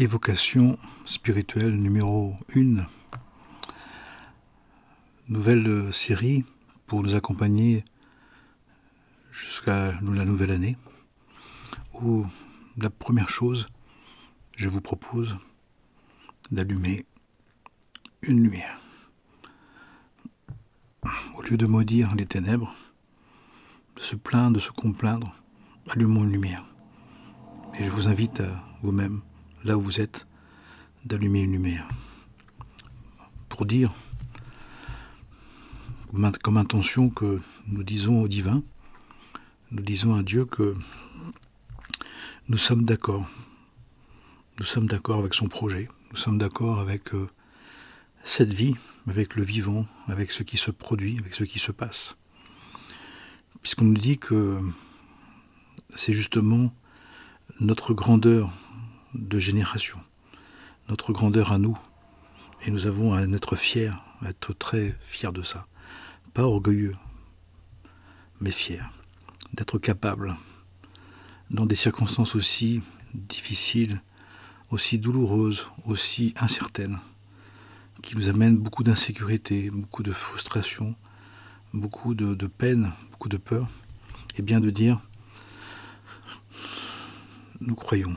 Évocation spirituelle numéro 1, nouvelle série pour nous accompagner jusqu'à la nouvelle année, où la première chose, je vous propose d'allumer une lumière. Au lieu de maudire les ténèbres, de se plaindre, de se complaindre, allumons une lumière. Et je vous invite à vous-même, là où vous êtes, d'allumer une lumière. Pour dire, comme intention que nous disons au divin, nous disons à Dieu que nous sommes d'accord. Nous sommes d'accord avec son projet. Nous sommes d'accord avec cette vie, avec le vivant, avec ce qui se produit, avec ce qui se passe. Puisqu'on nous dit que c'est justement notre grandeur de génération, notre grandeur à nous. Et nous avons à en être fiers, à être très fiers de ça. Pas orgueilleux, mais fiers. D'être capables, dans des circonstances aussi difficiles, aussi douloureuses, aussi incertaines, qui nous amènent beaucoup d'insécurité, beaucoup de frustration, beaucoup de peine, beaucoup de peur, et bien de dire, nous croyons,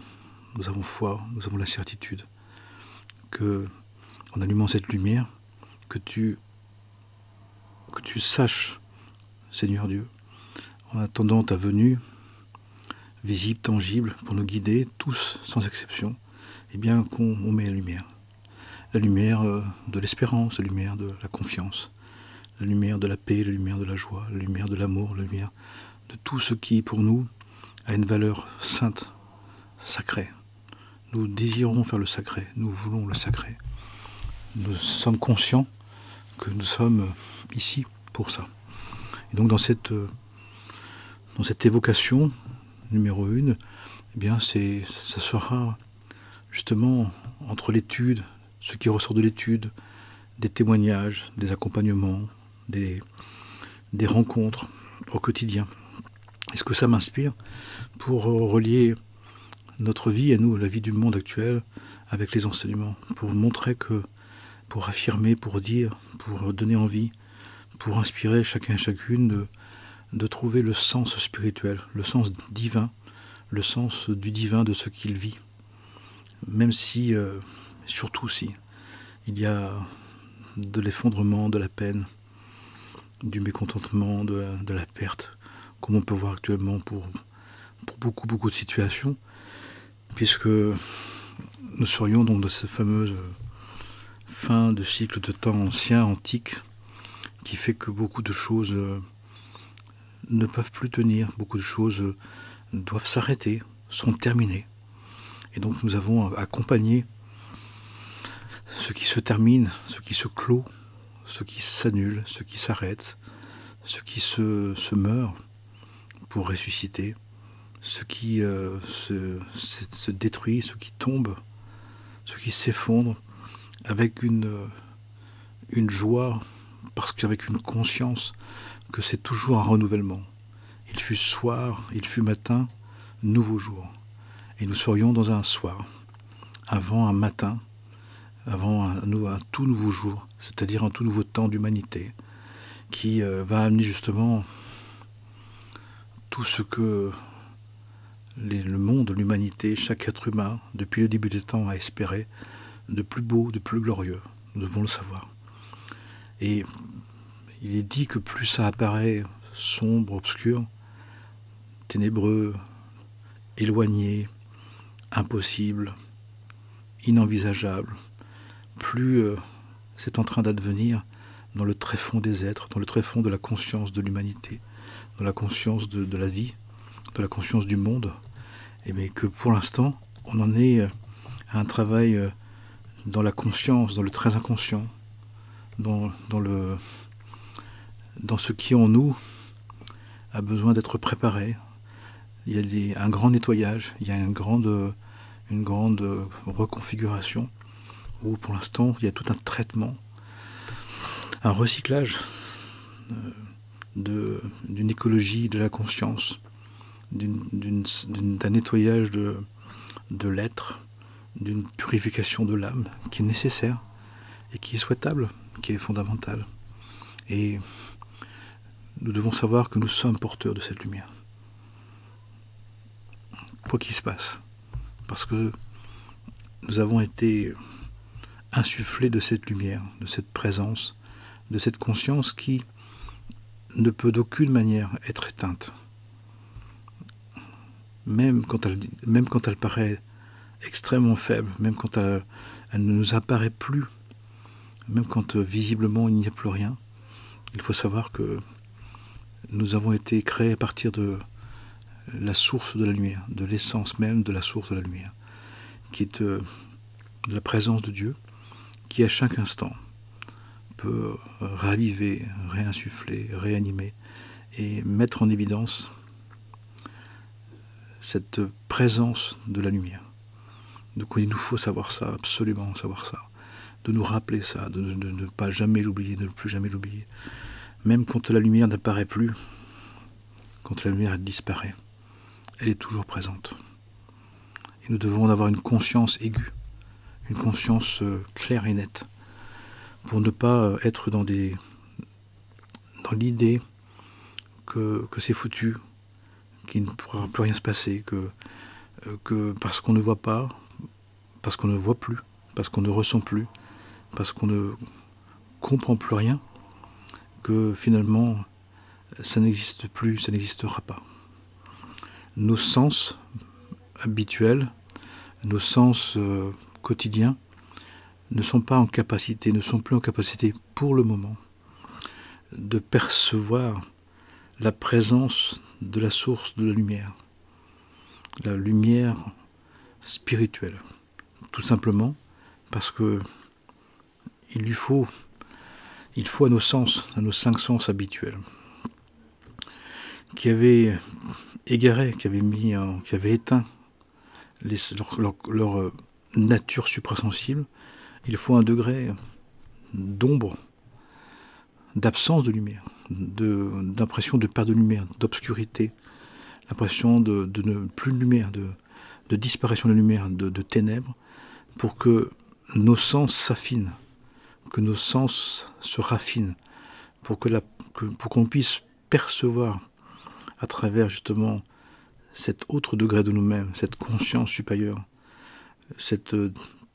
nous avons foi, nous avons la certitude que, en allumant cette lumière, que tu saches, Seigneur Dieu, en attendant ta venue, visible, tangible, pour nous guider, tous, sans exception, eh bien qu'on met la lumière. La lumière de l'espérance, la lumière de la confiance, la lumière de la paix, la lumière de la joie, la lumière de l'amour, la lumière de tout ce qui, pour nous, a une valeur sainte, sacrée. Nous désirons faire le sacré, nous voulons le sacré. Nous sommes conscients que nous sommes ici pour ça. Et donc dans cette évocation numéro 1, eh bien ça sera justement entre l'étude, ce qui ressort de l'étude, des témoignages, des accompagnements, des rencontres au quotidien. Et ce que ça m'inspire pour relier notre vie à nous, la vie du monde actuel, avec les enseignements, pour vous montrer que, pour affirmer, pour dire, pour donner envie, pour inspirer chacun et chacune de trouver le sens spirituel, le sens divin, le sens du divin de ce qu'il vit. Même si, surtout si, il y a de l'effondrement, de la peine, du mécontentement, de la perte, comme on peut voir actuellement pour beaucoup de situations, puisque nous serions donc de cette fameuse fin de cycle de temps ancien, antique, qui fait que beaucoup de choses ne peuvent plus tenir, beaucoup de choses doivent s'arrêter, sont terminées. Et donc nous avons accompagné ce qui se termine, ce qui se clôt, ce qui s'annule, ce qui s'arrête, ce qui se meurt pour ressusciter, ce qui se détruit, ce qui tombe, ce qui s'effondre, avec une joie, parce qu'avec une conscience que c'est toujours un renouvellement. Il fut soir, il fut matin, nouveau jour. Et nous serions dans un soir, avant un matin, avant un tout nouveau jour, c'est-à-dire un tout nouveau temps d'humanité, qui va amener justement tout ce que le monde, l'humanité, chaque être humain, depuis le début des temps, a espéré, de plus beau, de plus glorieux. Nous devons le savoir. Et il est dit que plus ça apparaît sombre, obscur, ténébreux, éloigné, impossible, inenvisageable, plus c'est en train d'advenir dans le tréfonds des êtres, dans le tréfonds de la conscience de l'humanité, dans la conscience de la vie, de la conscience du monde, et mais que pour l'instant, on en est à un travail dans la conscience, dans le très inconscient, dans ce qui en nous a besoin d'être préparé. Il y a un grand nettoyage, il y a une grande reconfiguration, où pour l'instant il y a tout un traitement, un recyclage d'une écologie de la conscience, d'un nettoyage de l'être, d'une purification de l'âme qui est nécessaire et qui est souhaitable, qui est fondamentale. Et nous devons savoir que nous sommes porteurs de cette lumière. Quoi qu'il se passe. Parce que nous avons été insufflés de cette lumière, de cette présence, de cette conscience qui ne peut d'aucune manière être éteinte. Même quand elle paraît extrêmement faible, même quand elle ne nous apparaît plus, même quand visiblement il n'y a plus rien, il faut savoir que nous avons été créés à partir de la source de la lumière, de l'essence même de la source de la lumière, qui est la présence de Dieu, qui à chaque instant peut raviver, réinsuffler, réanimer et mettre en évidence cette présence de la lumière. Donc il nous faut savoir ça, absolument savoir ça, de nous rappeler ça, de ne pas jamais l'oublier, de ne plus jamais l'oublier. Même quand la lumière n'apparaît plus, quand la lumière disparaît, elle est toujours présente. Et nous devons avoir une conscience aiguë, une conscience claire et nette, pour ne pas être dans l'idée que c'est foutu, qu'il ne pourra plus rien se passer, que parce qu'on ne voit pas, parce qu'on ne voit plus, parce qu'on ne ressent plus, parce qu'on ne comprend plus rien, que finalement ça n'existe plus, ça n'existera pas. Nos sens habituels, nos sens quotidiens ne sont plus en capacité pour le moment de percevoir la présence de la source de la lumière spirituelle. Tout simplement parce que il faut à nos sens, à nos 5 sens habituels, qui avaient égaré, qui avaient éteint leur nature suprasensible, il faut un degré d'ombre, d'absence de lumière, d'impression de perte de lumière, d'obscurité, l'impression de ne plus de lumière, de disparition de lumière, de ténèbres, pour que nos sens s'affinent, que nos sens se raffinent, pour qu'on puisse percevoir à travers justement cet autre degré de nous-mêmes, cette conscience supérieure, cette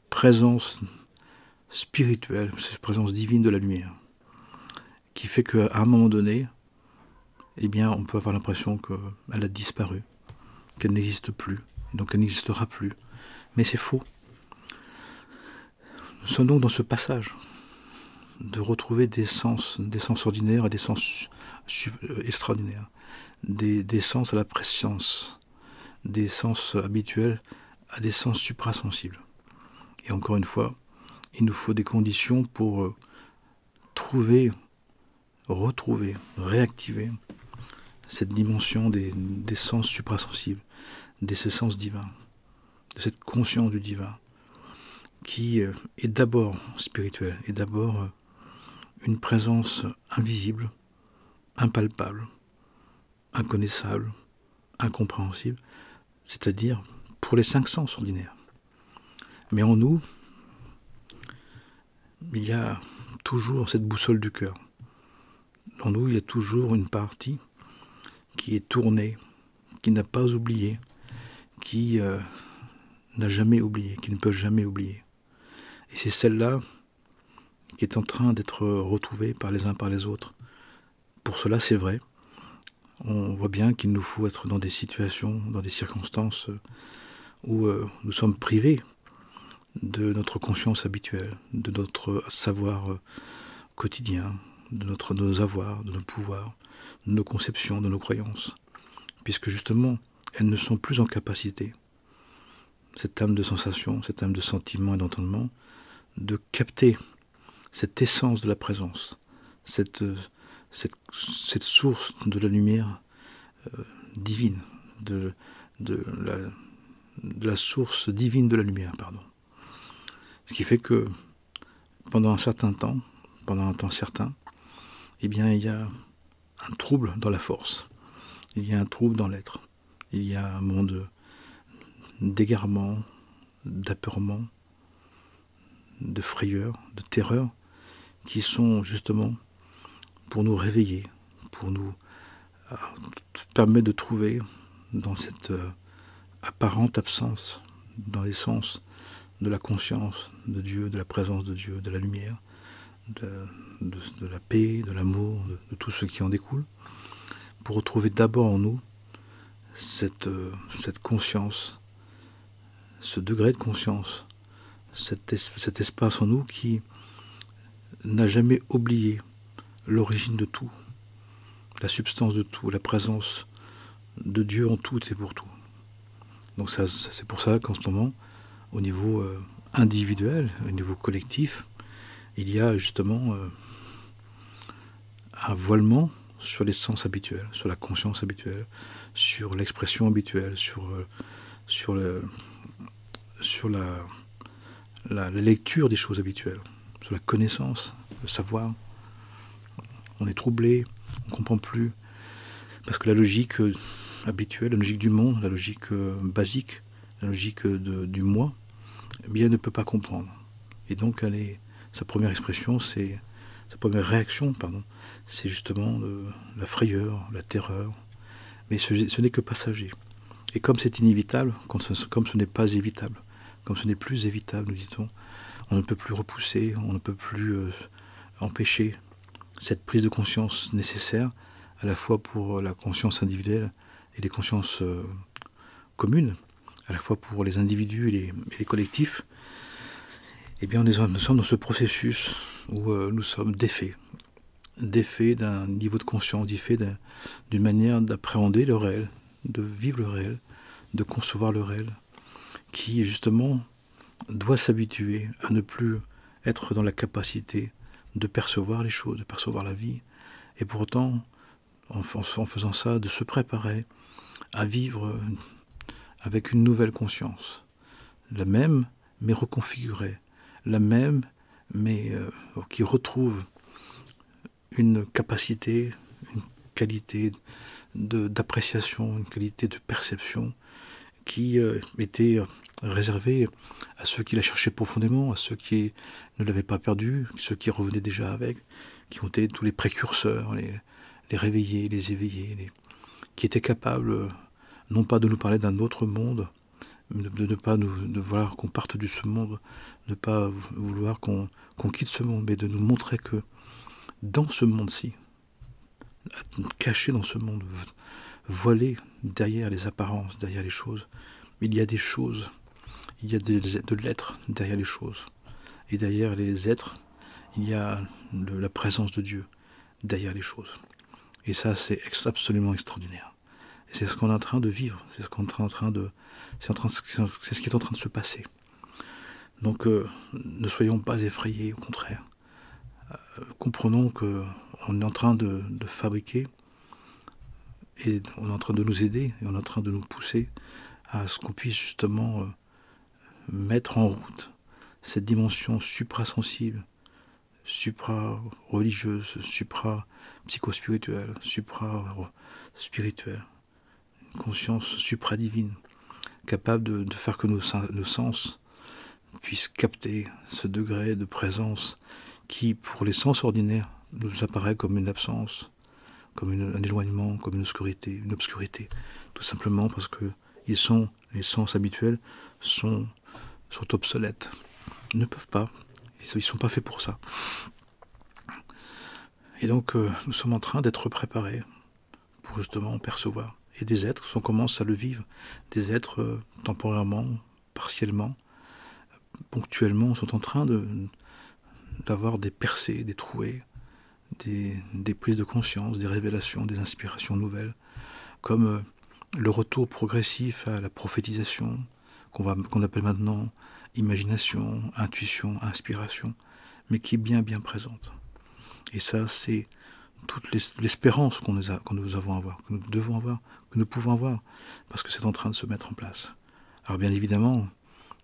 présence spirituelle, cette présence divine de la lumière, qui fait qu'à un moment donné, eh bien, on peut avoir l'impression qu'elle a disparu, qu'elle n'existe plus, et donc elle n'existera plus. Mais c'est faux. Nous sommes donc dans ce passage de retrouver des sens ordinaires à des sens extraordinaires, des sens à la préscience, des sens habituels à des sens suprasensibles. Et encore une fois, il nous faut des conditions pour retrouver, réactiver cette dimension des sens suprasensibles, de ce sens divin, de cette conscience du divin, qui est d'abord spirituelle, est d'abord une présence invisible, impalpable, inconnaissable, incompréhensible, c'est-à-dire pour les 5 sens ordinaires. Mais en nous, il y a toujours cette boussole du cœur. En nous, il y a toujours une partie qui est tournée, qui n'a pas oublié, qui n'a jamais oublié, qui ne peut jamais oublier. Et c'est celle-là qui est en train d'être retrouvée par les uns par les autres. Pour cela, c'est vrai, on voit bien qu'il nous faut être dans des situations, dans des circonstances où nous sommes privés de notre conscience habituelle, de notre savoir quotidien, de nos avoirs, de nos pouvoirs, de nos conceptions, de nos croyances, puisque justement, elles ne sont plus en capacité, cette âme de sensation, cette âme de sentiment et d'entendement, de capter cette essence de la présence, cette source de la lumière divine, de la source divine de la lumière, pardon. Ce qui fait que pendant un certain temps, pendant un temps certain, eh bien il y a un trouble dans la force, il y a un trouble dans l'être, il y a un moment d'égarement, d'apeurement, de frayeur, de terreur, qui sont justement pour nous réveiller, pour nous permettre de trouver dans cette apparente absence, dans l'essence de la conscience de Dieu, de la présence de Dieu, de la lumière, de la paix, de l'amour, de tout ce qui en découle, pour retrouver d'abord en nous cette conscience, ce degré de conscience, cet espace en nous qui n'a jamais oublié l'origine de tout, la substance de tout, la présence de Dieu en tout et pour tout. Donc c'est pour ça qu'en ce moment, au niveau individuel, au niveau collectif, il y a justement un voilement sur les sens habituels, sur la conscience habituelle, sur l'expression habituelle, sur la lecture des choses habituelles, sur la connaissance, le savoir. On est troublé, on ne comprend plus, parce que la logique habituelle, la logique du monde, la logique basique, la logique du moi, eh bien, ne peut pas comprendre. Et donc, sa première expression, sa première réaction, c'est justement la frayeur, la terreur. Mais ce n'est que passager. Et comme c'est inévitable, comme ce n'est pas évitable, comme ce n'est plus évitable, nous dit-on, on ne peut plus repousser, on ne peut plus empêcher cette prise de conscience nécessaire, à la fois pour la conscience individuelle et les consciences communes, à la fois pour les individus et les collectifs. Eh bien, nous sommes dans ce processus où nous sommes défaits d'un niveau de conscience, défaits d'une manière d'appréhender le réel, de vivre le réel, de concevoir le réel, qui justement doit s'habituer à ne plus être dans la capacité de percevoir les choses, de percevoir la vie, et pourtant, en faisant ça, de se préparer à vivre avec une nouvelle conscience, la même mais reconfigurée, la même mais qui retrouve une capacité, une qualité d'appréciation, une qualité de perception qui était réservée à ceux qui la cherchaient profondément, à ceux qui ne l'avaient pas perdue, ceux qui revenaient déjà avec, qui ont été tous les précurseurs, les réveillés, les éveillés, qui étaient capables non pas de nous parler d'un autre monde, de ne pas de vouloir qu'on parte de ce monde, de ne pas vouloir qu'on quitte ce monde, mais de nous montrer que dans ce monde-ci, caché dans ce monde, voilé derrière les apparences, derrière les choses, il y a des choses, il y a de l'être derrière les choses. Et derrière les êtres, il y a la présence de Dieu derrière les choses. Et ça, c'est absolument extraordinaire. Et c'est ce qu'on est en train de vivre, c'est ce qui est en train de se passer. Donc, ne soyons pas effrayés, au contraire. Comprenons qu'on est en train de fabriquer, et on est en train de nous aider, et on est en train de nous pousser à ce qu'on puisse justement mettre en route cette dimension suprasensible, supra-religieuse, supra-psychospirituelle, supra-spirituelle, une conscience supra-divine, capable de faire que nos sens puissent capter ce degré de présence qui, pour les sens ordinaires, nous apparaît comme une absence, comme un éloignement, comme une obscurité, tout simplement parce que les sens habituels sont obsolètes. Ils ne peuvent pas, ils ne sont pas faits pour ça. Et donc, nous sommes en train d'être préparés pour justement percevoir. Et des êtres, on commence à le vivre, des êtres temporairement, partiellement, ponctuellement, sont en train d'avoir des percées, des trouées, des prises de conscience, des révélations, des inspirations nouvelles, comme le retour progressif à la prophétisation, qu'on appelle maintenant imagination, intuition, inspiration, mais qui est bien présente. Et ça, c'est toute l'espérance que nous avons à avoir, que nous devons avoir, que nous pouvons avoir, parce que c'est en train de se mettre en place. Alors bien évidemment,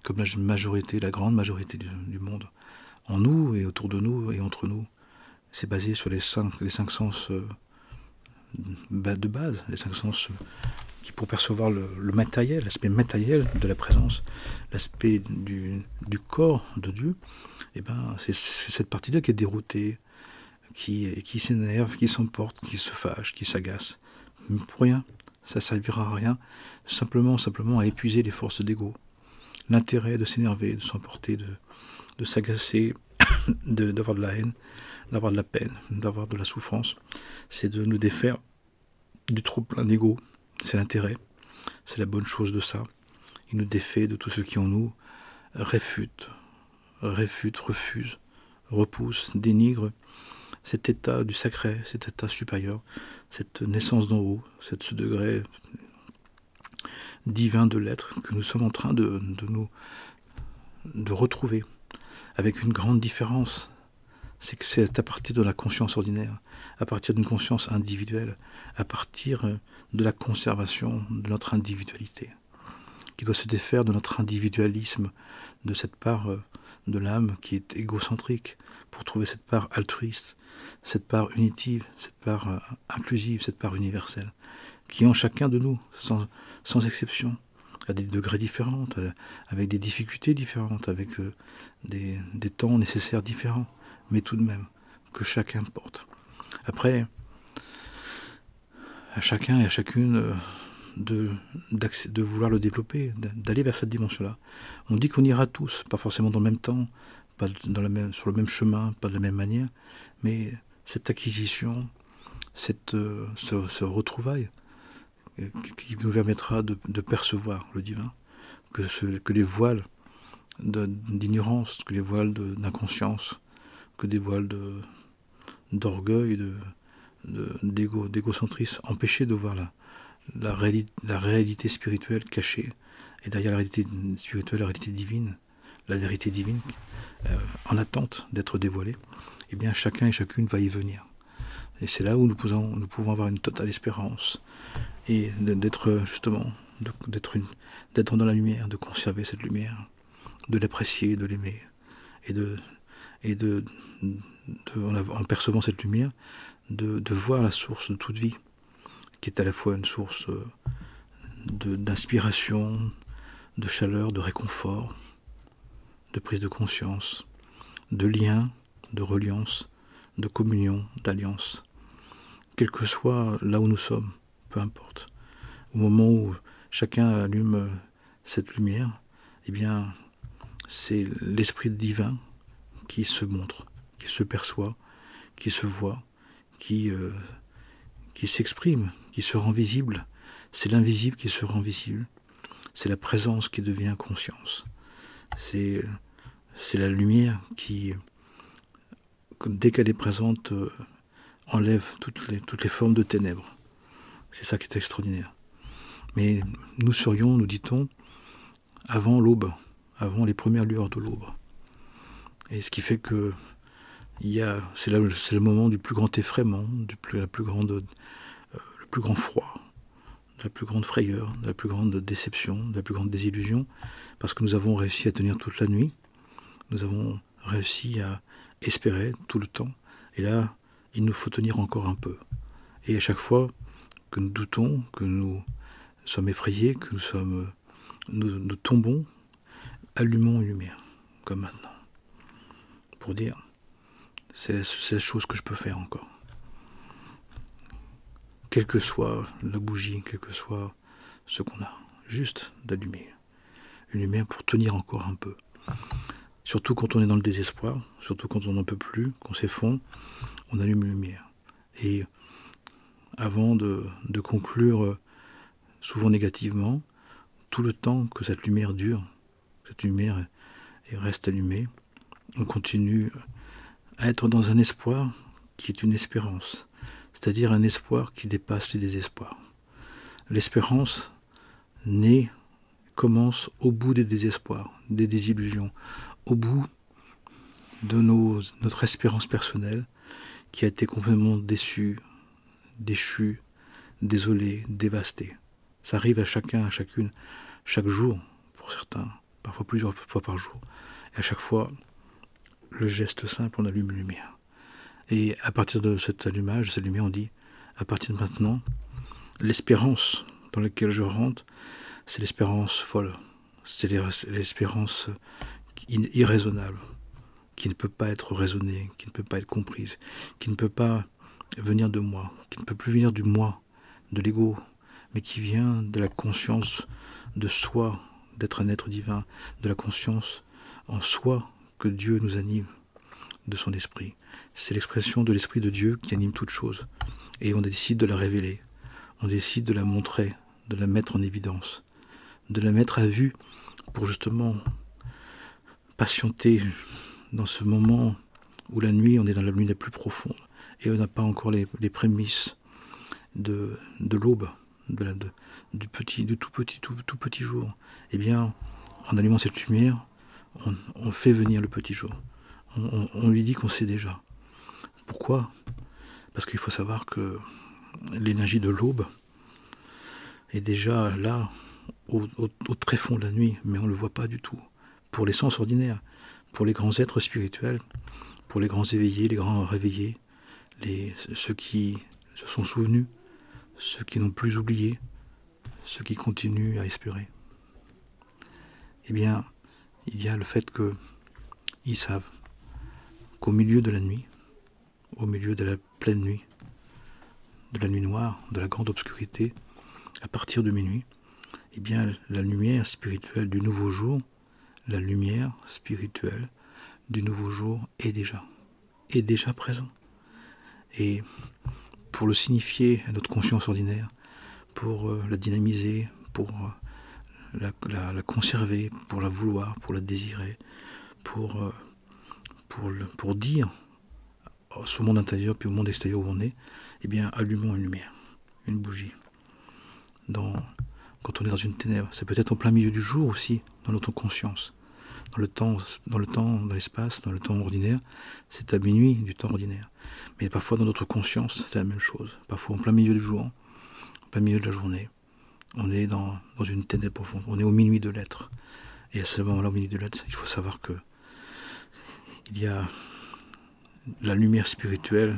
comme la grande majorité du monde, en nous et autour de nous et entre nous, c'est basé sur les cinq sens de base, les 5 sens pour percevoir le matériel, l'aspect matériel de la présence, l'aspect du corps de Dieu, eh ben, c'est cette partie-là qui est déroutée, qui s'énerve, qui s'emporte, qui se fâche, qui s'agace. Mais pour rien, ça servira à rien, simplement à épuiser les forces d'ego. L'intérêt de s'énerver, de s'emporter, de s'agacer, d'avoir de la haine, d'avoir de la peine, d'avoir de la souffrance, c'est de nous défaire du trop-plein d'ego. C'est l'intérêt, c'est la bonne chose de ça. Il nous défait de tout ce qui en nous refuse, repousse, dénigre cet état du sacré, cet état supérieur, cette naissance d'en haut, ce degré divin de l'être que nous sommes en train de retrouver, avec une grande différence. C'est que c'est à partir de la conscience ordinaire, à partir d'une conscience individuelle, à partir de la conservation de notre individualité, qui doit se défaire de notre individualisme, de cette part de l'âme qui est égocentrique, pour trouver cette part altruiste, cette part unitive, cette part inclusive, cette part universelle, qui est en chacun de nous, sans exception, à des degrés différents, avec des difficultés différentes, avec des temps nécessaires différents, mais tout de même, que chacun porte. Après, à chacun et à chacune de vouloir le développer, d'aller vers cette dimension-là. On dit qu'on ira tous, pas forcément dans le même temps, pas sur le même chemin, pas de la même manière, mais cette acquisition, ce retrouvaille, qui nous permettra de percevoir le divin, que les voiles d'ignorance, que les voiles d'inconscience, que des voiles d'orgueil, d'égocentrisme empêchaient de voir la réalité spirituelle cachée, et derrière la réalité spirituelle, la réalité divine, la vérité divine, en attente d'être dévoilée, eh bien chacun et chacune va y venir. Et c'est là où nous pouvons avoir une totale espérance, et d'être justement, d'être dans la lumière, de conserver cette lumière, de l'apprécier, de l'aimer, et en percevant cette lumière, de voir la source de toute vie, qui est à la fois une source d'inspiration, de chaleur, de réconfort, de prise de conscience, de lien, de reliance, de communion, d'alliance. Quel que soit là où nous sommes, peu importe. Au moment où chacun allume cette lumière, eh bien, c'est l'esprit divin qui se montre, qui se perçoit, qui se voit, qui s'exprime, qui se rend visible. C'est l'invisible qui se rend visible. C'est la présence qui devient conscience. C'est la lumière qui, dès qu'elle est présente, enlève toutes les formes de ténèbres. C'est ça qui est extraordinaire. Mais nous serions, nous dit-on, avant l'aube, avant les premières lueurs de l'aube. Et ce qui fait que c'est le moment du plus grand effraiement, le plus grand froid, de la plus grande frayeur, de la plus grande déception, de la plus grande désillusion, parce que nous avons réussi à tenir toute la nuit, nous avons réussi à espérer tout le temps, et là, il nous faut tenir encore un peu. Et à chaque fois que nous doutons, que nous sommes effrayés, que nous tombons, allumons une lumière, comme maintenant, pour dire, c'est la chose que je peux faire encore. Quelle que soit la bougie, quel que soit ce qu'on a, juste d'allumer une lumière pour tenir encore un peu. Surtout quand on est dans le désespoir, surtout quand on n'en peut plus, qu'on s'effondre, on allume une lumière. Et avant de conclure souvent négativement, tout le temps que cette lumière dure, cette lumière reste allumée, on continue à être dans un espoir qui est une espérance, c'est-à-dire un espoir qui dépasse les désespoirs. L'espérance commence au bout des désespoirs, des désillusions, au bout de notre espérance personnelle qui a été complètement déçue, déchue, désolée, dévastée. Ça arrive à chacun, à chacune, chaque jour, pour certains, parfois plusieurs fois par jour. Et à chaque fois, le geste simple, on allume une lumière. Et à partir de cet allumage, de cette lumière, on dit, à partir de maintenant, l'espérance, dans laquelle je rentre, c'est l'espérance folle, c'est l'espérance irraisonnable, qui ne peut pas être raisonnée, qui ne peut pas être comprise, qui ne peut pas venir de moi, qui ne peut plus venir du moi, de l'ego, mais qui vient de la conscience de soi, d'être un être divin, de la conscience en soi que Dieu nous anime, de son esprit. C'est l'expression de l'esprit de Dieu qui anime toute chose. Et on décide de la révéler, on décide de la montrer, de la mettre en évidence, de la mettre à vue pour justement patienter dans ce moment où la nuit, on est dans la nuit la plus profonde et on n'a pas encore les prémices de l'aube, du tout petit jour. Eh bien, en allumant cette lumière, on fait venir le petit jour. On lui dit qu'on sait déjà. Pourquoi ? Parce qu'il faut savoir que l'énergie de l'aube est déjà là, au très fond de la nuit, mais on ne le voit pas du tout. Pour les sens ordinaires, pour les grands êtres spirituels, pour les grands éveillés, les grands réveillés, ceux qui se sont souvenus, ceux qui n'ont plus oublié, ceux qui continuent à espérer. Eh bien, il y a le fait qu'ils savent qu'au milieu de la nuit, au milieu de la pleine nuit, de la nuit noire, de la grande obscurité, à partir de minuit, eh bien, la lumière spirituelle du nouveau jour, la lumière spirituelle du nouveau jour est déjà présent. Et pour le signifier à notre conscience ordinaire, pour la dynamiser, pour la conserver, pour la vouloir, pour la désirer, pour dire au monde intérieur puis au monde extérieur où on est, eh bien, allumons une lumière, une bougie. Quand on est dans une ténèbre, c'est peut-être en plein milieu du jour aussi, dans notre conscience. Dans le temps, dans l'espace, dans le temps ordinaire, c'est à minuit du temps ordinaire. Mais parfois dans notre conscience, c'est la même chose. Parfois en plein milieu du jour, en plein milieu de la journée, on est dans une ténèbre profonde. On est au minuit de l'être. Et à ce moment-là, au minuit de l'être, il faut savoir que il y a la lumière spirituelle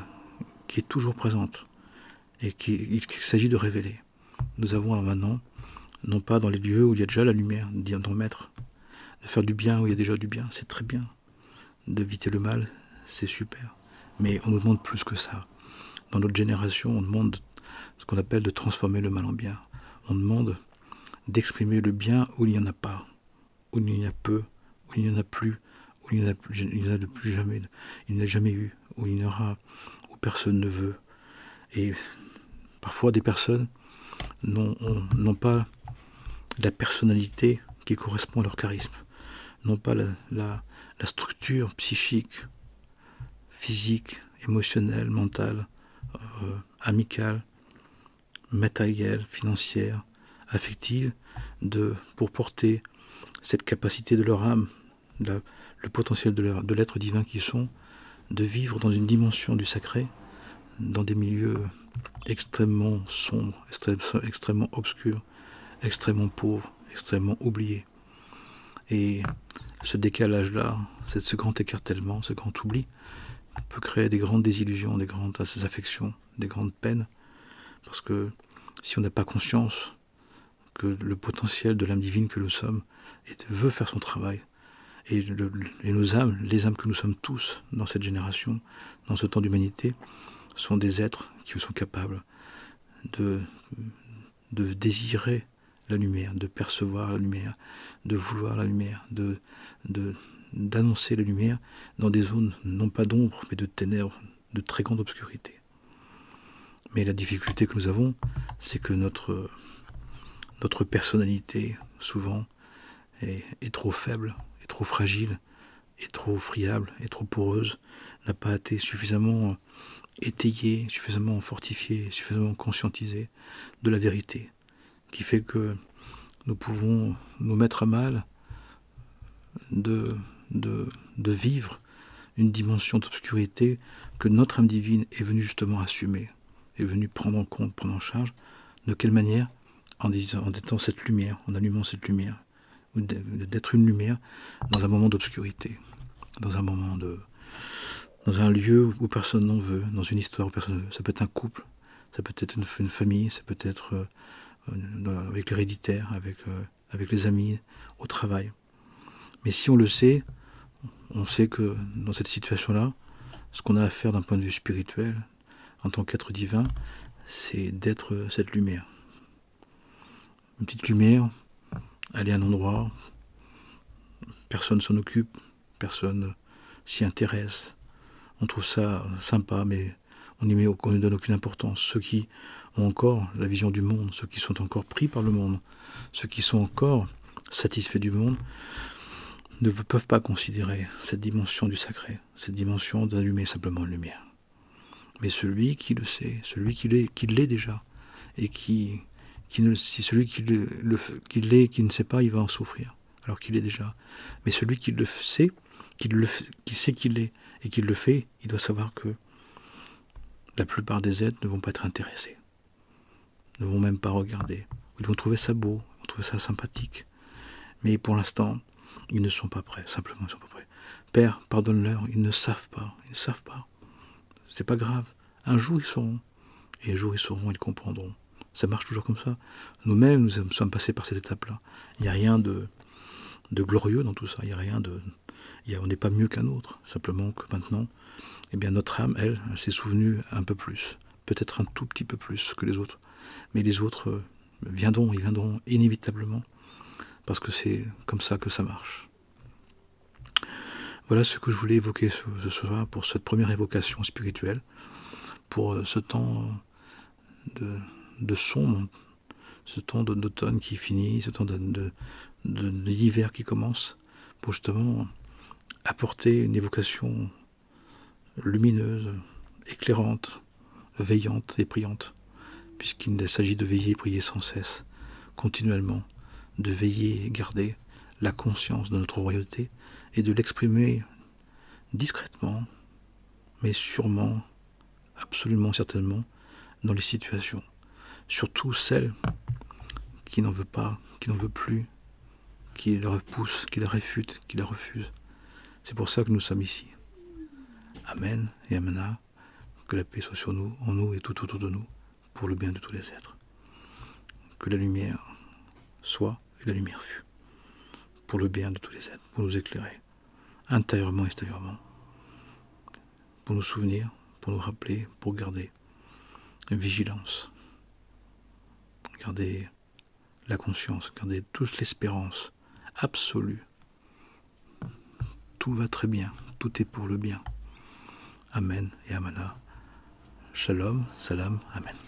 qui est toujours présente et qu'il s'agit de révéler. Nous avons maintenant, non pas dans les lieux où il y a déjà la lumière, d'en mettre, de faire du bien où il y a déjà du bien, c'est très bien. D'éviter le mal, c'est super. Mais on nous demande plus que ça. Dans notre génération, on demande ce qu'on appelle de transformer le mal en bien. On demande d'exprimer le bien où il n'y en a pas, où il y en a peu, où il n'y en a plus, où il n'y en a plus jamais, il n'y en a jamais eu, où il y en aura, où personne ne veut. Et parfois des personnes n'ont pas la personnalité qui correspond à leur charisme, n'ont pas la structure psychique, physique, émotionnelle, mentale, amicale, matérielle, financière, affective, pour porter cette capacité de leur âme, le potentiel de l'être divin qu'ils sont, de vivre dans une dimension du sacré, dans des milieux extrêmement sombres, extrêmement obscurs, extrêmement pauvres, extrêmement oubliés. Et ce décalage-là, ce grand écartèlement, ce grand oubli, peut créer des grandes désillusions, des grandes affections, des grandes peines, parce que si on n'a pas conscience que le potentiel de l'âme divine que nous sommes veut faire son travail, et nos âmes, les âmes que nous sommes tous dans cette génération, dans ce temps d'humanité, sont des êtres qui sont capables de désirer la lumière, de percevoir la lumière, de vouloir la lumière, d'annoncer la lumière dans des zones non pas d'ombre, mais de ténèbres, de très grande obscurité. Mais la difficulté que nous avons, c'est que notre personnalité, souvent, est trop faible, est trop fragile, est trop friable, est trop poreuse, n'a pas été suffisamment étayée, suffisamment fortifiée, suffisamment conscientisée de la vérité, qui fait que nous pouvons nous mettre à mal de vivre une dimension d'obscurité que notre âme divine est venue justement assumer, est venue prendre en compte, prendre en charge. De quelle manière ? En étant cette lumière, en allumant cette lumière, ou d'être une lumière dans un moment d'obscurité, dans un lieu où personne n'en veut, dans une histoire où personne n'en veut. Ça peut être un couple, ça peut être une famille, ça peut être avec l'héréditaire, avec les amis, au travail. Mais si on le sait, on sait que dans cette situation-là, ce qu'on a à faire d'un point de vue spirituel, en tant qu'être divin, c'est d'être cette lumière. Une petite lumière, aller à un endroit, personne s'en occupe, personne s'y intéresse. On trouve ça sympa, mais on ne donne aucune importance. Ceux qui ont encore la vision du monde, ceux qui sont encore pris par le monde, ceux qui sont encore satisfaits du monde, ne peuvent pas considérer cette dimension du sacré, cette dimension d'allumer simplement une lumière. Mais celui qui le sait, celui qui l'est déjà, et si celui qui l'est, qui ne sait pas, il va en souffrir, alors qu'il est déjà. Mais celui qui le sait, qui sait qu'il est, et qui le fait, il doit savoir que la plupart des êtres ne vont pas être intéressés, ne vont même pas regarder. Ils vont trouver ça beau, ils vont trouver ça sympathique. Mais pour l'instant, ils ne sont pas prêts, simplement ils ne sont pas prêts. Père, pardonne-leur, ils ne savent pas. C'est pas grave. Un jour ils sauront. Et un jour ils sauront, ils comprendront. Ça marche toujours comme ça. Nous-mêmes, nous sommes passés par cette étape-là. Il n'y a rien de glorieux dans tout ça. On n'est pas mieux qu'un autre. Simplement que maintenant, eh bien, notre âme, elle s'est souvenue un peu plus. Peut-être un tout petit peu plus que les autres. Mais les autres ils viendront inévitablement. Parce que c'est comme ça que ça marche. Voilà ce que je voulais évoquer ce soir pour cette première évocation spirituelle, pour ce temps de sombre, ce temps d'automne qui finit, ce temps d'hiver qui commence, pour justement apporter une évocation lumineuse, éclairante, veillante et priante, puisqu'il s'agit de veiller et prier sans cesse, continuellement, de veiller et garder la conscience de notre royauté et de l'exprimer discrètement, mais sûrement, absolument certainement, dans les situations, surtout celles qui n'en veut pas, qui n'en veut plus, qui la repousse, qui la réfute, qui la refuse. C'est pour ça que nous sommes ici. Amen et Amena, que la paix soit sur nous, en nous et tout autour de nous, pour le bien de tous les êtres. Que la lumière soit et la lumière fût, pour le bien de tous les êtres, pour nous éclairer, intérieurement et extérieurement, pour nous souvenir, pour nous rappeler, pour garder vigilance, garder la conscience, garder toute l'espérance absolue. Tout va très bien, tout est pour le bien. Amen et Amana. Shalom, salam, Amen.